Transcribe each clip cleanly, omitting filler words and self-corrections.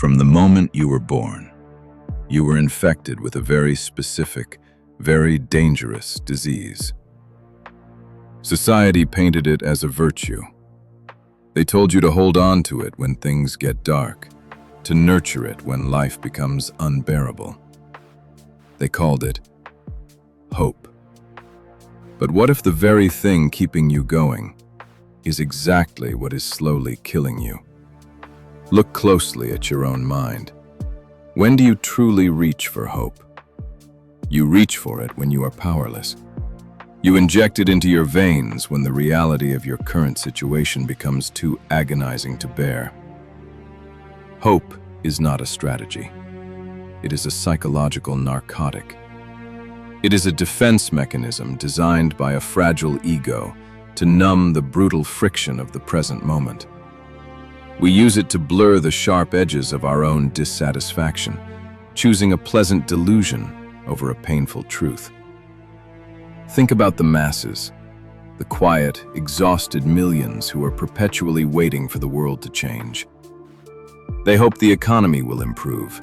From the moment you were born, you were infected with a very specific, very dangerous disease. Society painted it as a virtue. They told you to hold on to it when things get dark, to nurture it when life becomes unbearable. They called it hope. But what if the very thing keeping you going is exactly what is slowly killing you? Look closely at your own mind. When do you truly reach for hope? You reach for it when you are powerless. You inject it into your veins when the reality of your current situation becomes too agonizing to bear. Hope is not a strategy. It is a psychological narcotic. It is a defense mechanism designed by a fragile ego to numb the brutal friction of the present moment. We use it to blur the sharp edges of our own dissatisfaction, choosing a pleasant delusion over a painful truth. Think about the masses, the quiet, exhausted millions who are perpetually waiting for the world to change. They hope the economy will improve.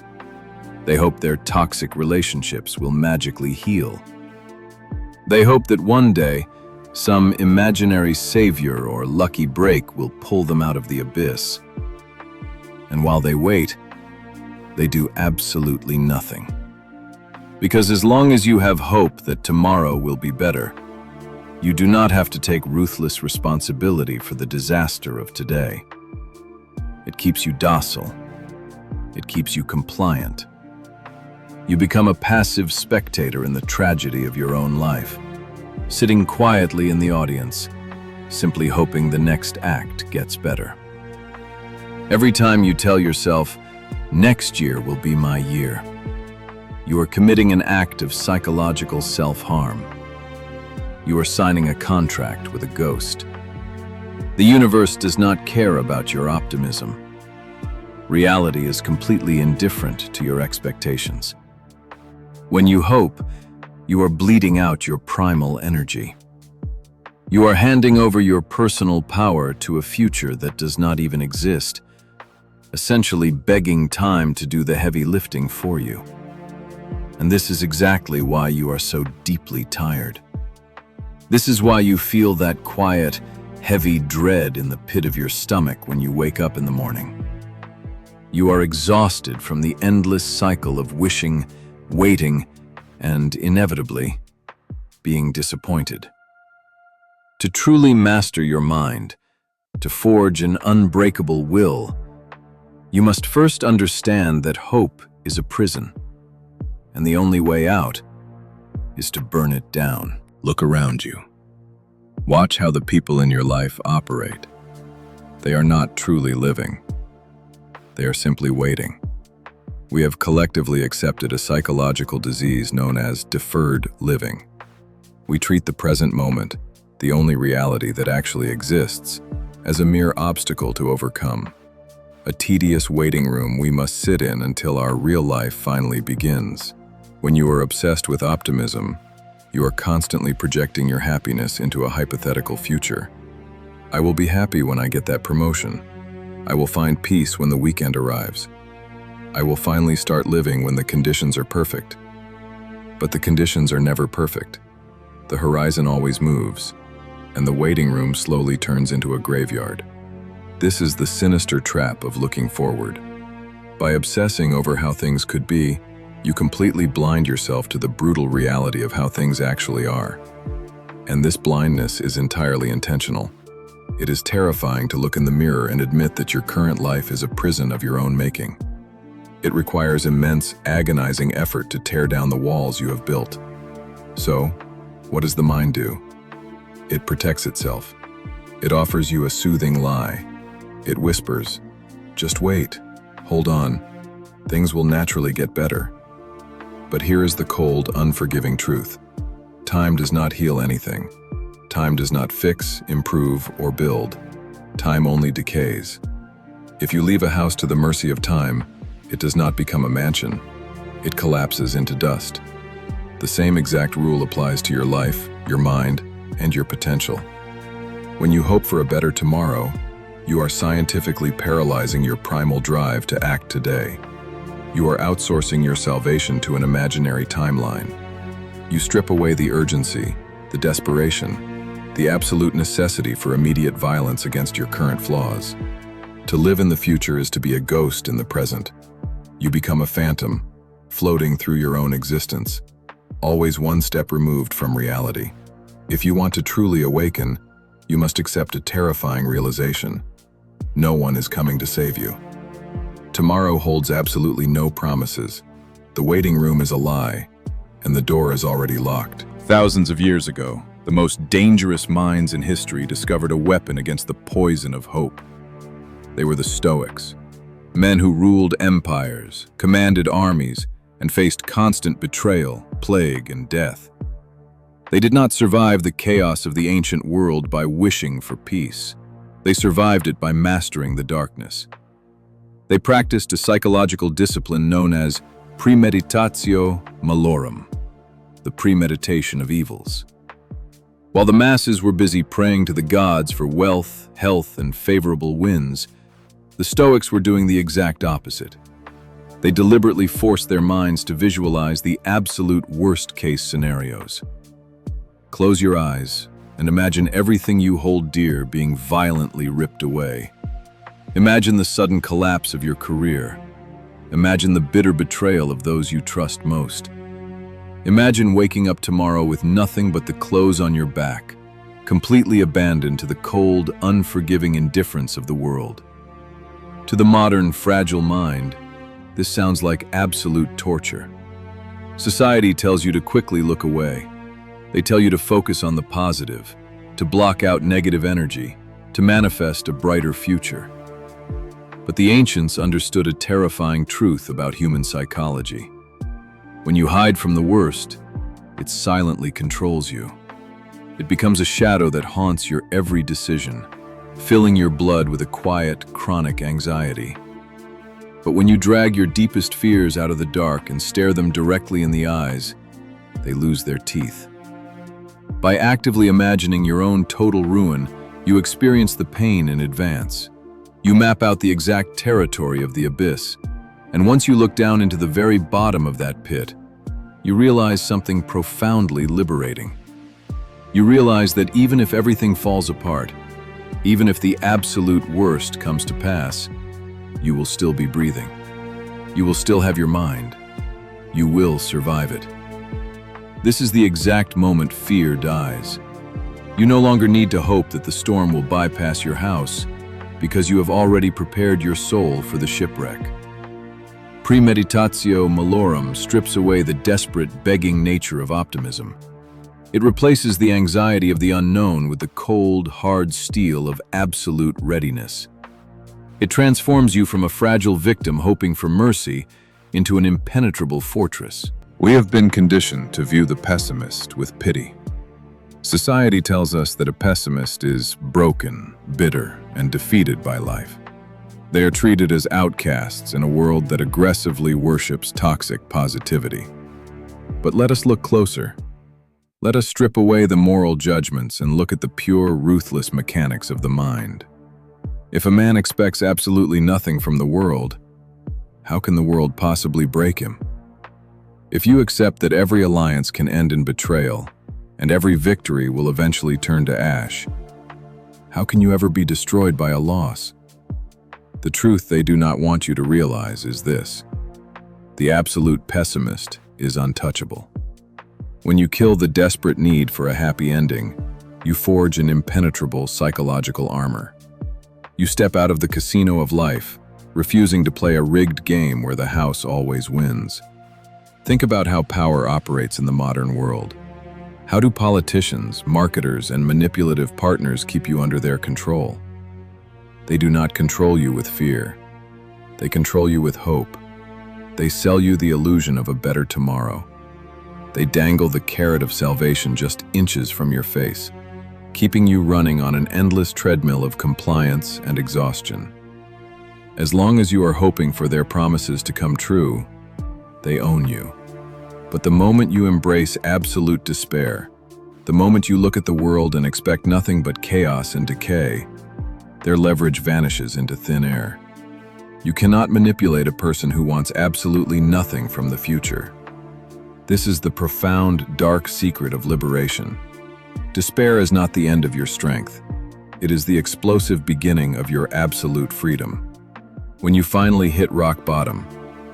They hope their toxic relationships will magically heal. They hope that one day, some imaginary savior or lucky break will pull them out of the abyss. And while they wait, they do absolutely nothing. Because as long as you have hope that tomorrow will be better, you do not have to take ruthless responsibility for the disaster of today. It keeps you docile. It keeps you compliant. You become a passive spectator in the tragedy of your own life, sitting quietly in the audience, simply hoping the next act gets better. Every time you tell yourself, "Next year will be my year," you are committing an act of psychological self-harm. You are signing a contract with a ghost. The universe does not care about your optimism. Reality is completely indifferent to your expectations. When you hope, you are bleeding out your primal energy. You are handing over your personal power to a future that does not even exist, essentially begging time to do the heavy lifting for you. And this is exactly why you are so deeply tired. This is why you feel that quiet, heavy dread in the pit of your stomach when you wake up in the morning. You are exhausted from the endless cycle of wishing, waiting, and inevitably, being disappointed. To truly master your mind, to forge an unbreakable will, you must first understand that hope is a prison, and the only way out is to burn it down. Look around you. Watch how the people in your life operate. They are not truly living. They are simply waiting. We have collectively accepted a psychological disease known as deferred living. We treat the present moment, the only reality that actually exists, as a mere obstacle to overcome. A tedious waiting room we must sit in until our real life finally begins. When you are obsessed with optimism, you are constantly projecting your happiness into a hypothetical future. I will be happy when I get that promotion. I will find peace when the weekend arrives. I will finally start living when the conditions are perfect. But the conditions are never perfect. The horizon always moves, and the waiting room slowly turns into a graveyard. This is the sinister trap of looking forward. By obsessing over how things could be, you completely blind yourself to the brutal reality of how things actually are. And this blindness is entirely intentional. It is terrifying to look in the mirror and admit that your current life is a prison of your own making. It requires immense, agonizing effort to tear down the walls you have built. So, what does the mind do? It protects itself. It offers you a soothing lie. It whispers, "Just wait, hold on, things will naturally get better." But here is the cold, unforgiving truth. Time does not heal anything. Time does not fix, improve, or build. Time only decays. If you leave a house to the mercy of time, it does not become a mansion. It collapses into dust. The same exact rule applies to your life, your mind, and your potential. When you hope for a better tomorrow, You are scientifically paralyzing your primal drive to act today. You are outsourcing your salvation to an imaginary timeline. You strip away the urgency, the desperation, the absolute necessity for immediate violence against your current flaws. To live in the future is to be a ghost in the present. You become a phantom, floating through your own existence, always one step removed from reality. If you want to truly awaken, you must accept a terrifying realization. No one is coming to save you. Tomorrow holds absolutely no promises. The waiting room is a lie, and the door is already locked. Thousands of years ago, the most dangerous minds in history discovered a weapon against the poison of hope. They were the Stoics, men who ruled empires, commanded armies, and faced constant betrayal, plague, and death. They did not survive the chaos of the ancient world by wishing for peace. They survived it by mastering the darkness. They practiced a psychological discipline known as Premeditatio Malorum, the premeditation of evils. While the masses were busy praying to the gods for wealth, health, and favorable winds, the Stoics were doing the exact opposite. They deliberately forced their minds to visualize the absolute worst-case scenarios. Close your eyes and imagine everything you hold dear being violently ripped away. Imagine the sudden collapse of your career. Imagine the bitter betrayal of those you trust most. Imagine waking up tomorrow with nothing but the clothes on your back, completely abandoned to the cold, unforgiving indifference of the world. To the modern, fragile mind, this sounds like absolute torture. Society tells you to quickly look away. They tell you to focus on the positive, to block out negative energy, to manifest a brighter future. But the ancients understood a terrifying truth about human psychology. When you hide from the worst, it silently controls you. It becomes a shadow that haunts your every decision, filling your blood with a quiet, chronic anxiety. But when you drag your deepest fears out of the dark and stare them directly in the eyes, they lose their teeth. By actively imagining your own total ruin, you experience the pain in advance. You map out the exact territory of the abyss, and once you look down into the very bottom of that pit, you realize something profoundly liberating. You realize that even if everything falls apart, even if the absolute worst comes to pass, you will still be breathing. You will still have your mind. You will survive it. This is the exact moment fear dies. You no longer need to hope that the storm will bypass your house, because you have already prepared your soul for the shipwreck. Premeditatio Malorum strips away the desperate, begging nature of optimism. It replaces the anxiety of the unknown with the cold, hard steel of absolute readiness. It transforms you from a fragile victim hoping for mercy into an impenetrable fortress. We have been conditioned to view the pessimist with pity. Society tells us that a pessimist is broken, bitter, and defeated by life. They are treated as outcasts in a world that aggressively worships toxic positivity. But let us look closer. Let us strip away the moral judgments and look at the pure, ruthless mechanics of the mind. If a man expects absolutely nothing from the world, how can the world possibly break him? If you accept that every alliance can end in betrayal, and every victory will eventually turn to ash, how can you ever be destroyed by a loss? The truth they do not want you to realize is this: the absolute pessimist is untouchable. When you kill the desperate need for a happy ending, you forge an impenetrable psychological armor. You step out of the casino of life, refusing to play a rigged game where the house always wins. Think about how power operates in the modern world. How do politicians, marketers, and manipulative partners keep you under their control? They do not control you with fear. They control you with hope. They sell you the illusion of a better tomorrow. They dangle the carrot of salvation just inches from your face, keeping you running on an endless treadmill of compliance and exhaustion. As long as you are hoping for their promises to come true, they own you. But the moment you embrace absolute despair, the moment you look at the world and expect nothing but chaos and decay, their leverage vanishes into thin air. You cannot manipulate a person who wants absolutely nothing from the future. This is the profound, dark secret of liberation. Despair is not the end of your strength. It is the explosive beginning of your absolute freedom. When you finally hit rock bottom,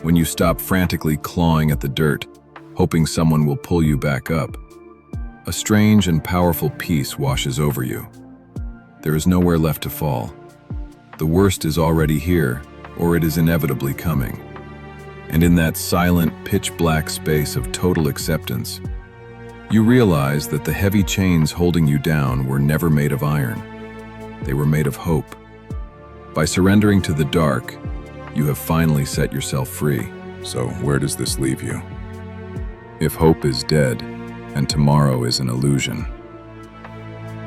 when you stop frantically clawing at the dirt, hoping someone will pull you back up, a strange and powerful peace washes over you. There is nowhere left to fall. The worst is already here, or it is inevitably coming. And in that silent, pitch-black space of total acceptance, you realize that the heavy chains holding you down were never made of iron. They were made of hope. By surrendering to the dark, you have finally set yourself free. So where does this leave you? If hope is dead and tomorrow is an illusion,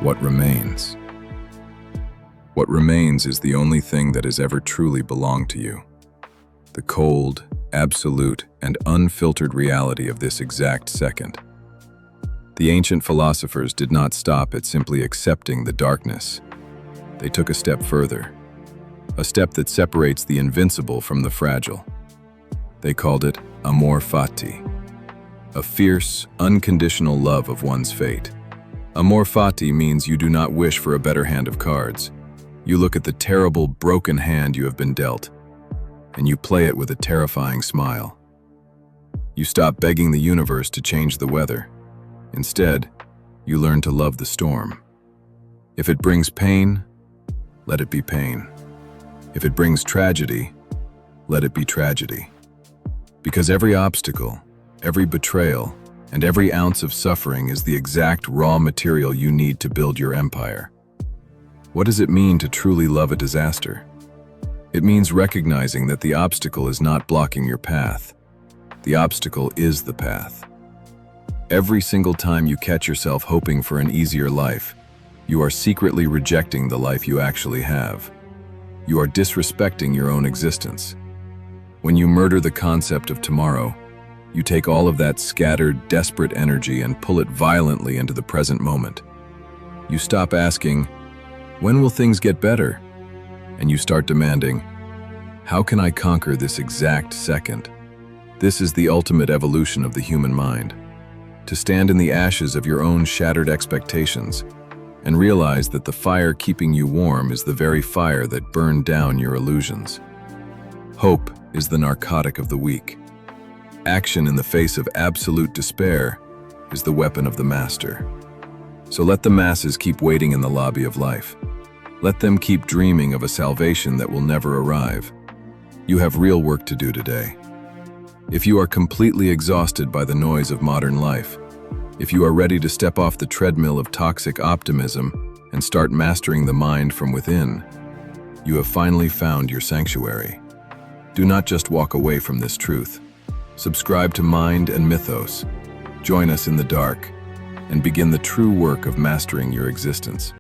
what remains? What remains is the only thing that has ever truly belonged to you. The cold, absolute, and unfiltered reality of this exact second. The ancient philosophers did not stop at simply accepting the darkness. They took a step further, a step that separates the invincible from the fragile. They called it Amor Fati, a fierce, unconditional love of one's fate. Amor Fati means you do not wish for a better hand of cards. You look at the terrible, broken hand you have been dealt, and you play it with a terrifying smile. You stop begging the universe to change the weather. Instead, you learn to love the storm. If it brings pain, let it be pain. If it brings tragedy, let it be tragedy. Because every obstacle, every betrayal, and every ounce of suffering is the exact raw material you need to build your empire. What does it mean to truly love a disaster? It means recognizing that the obstacle is not blocking your path. The obstacle is the path. Every single time you catch yourself hoping for an easier life, you are secretly rejecting the life you actually have. You are disrespecting your own existence. When you murder the concept of tomorrow, you take all of that scattered, desperate energy and pull it violently into the present moment. You stop asking, "When will things get better?" And you start demanding, "How can I conquer this exact second?" This is the ultimate evolution of the human mind. To stand in the ashes of your own shattered expectations and realize that the fire keeping you warm is the very fire that burned down your illusions. Hope is the narcotic of the weak. Action in the face of absolute despair is the weapon of the master. So let the masses keep waiting in the lobby of life. Let them keep dreaming of a salvation that will never arrive. You have real work to do today. If you are completely exhausted by the noise of modern life, if you are ready to step off the treadmill of toxic optimism and start mastering the mind from within, you have finally found your sanctuary. Do not just walk away from this truth. Subscribe to Mind and Mythos. Join us in the dark and begin the true work of mastering your existence.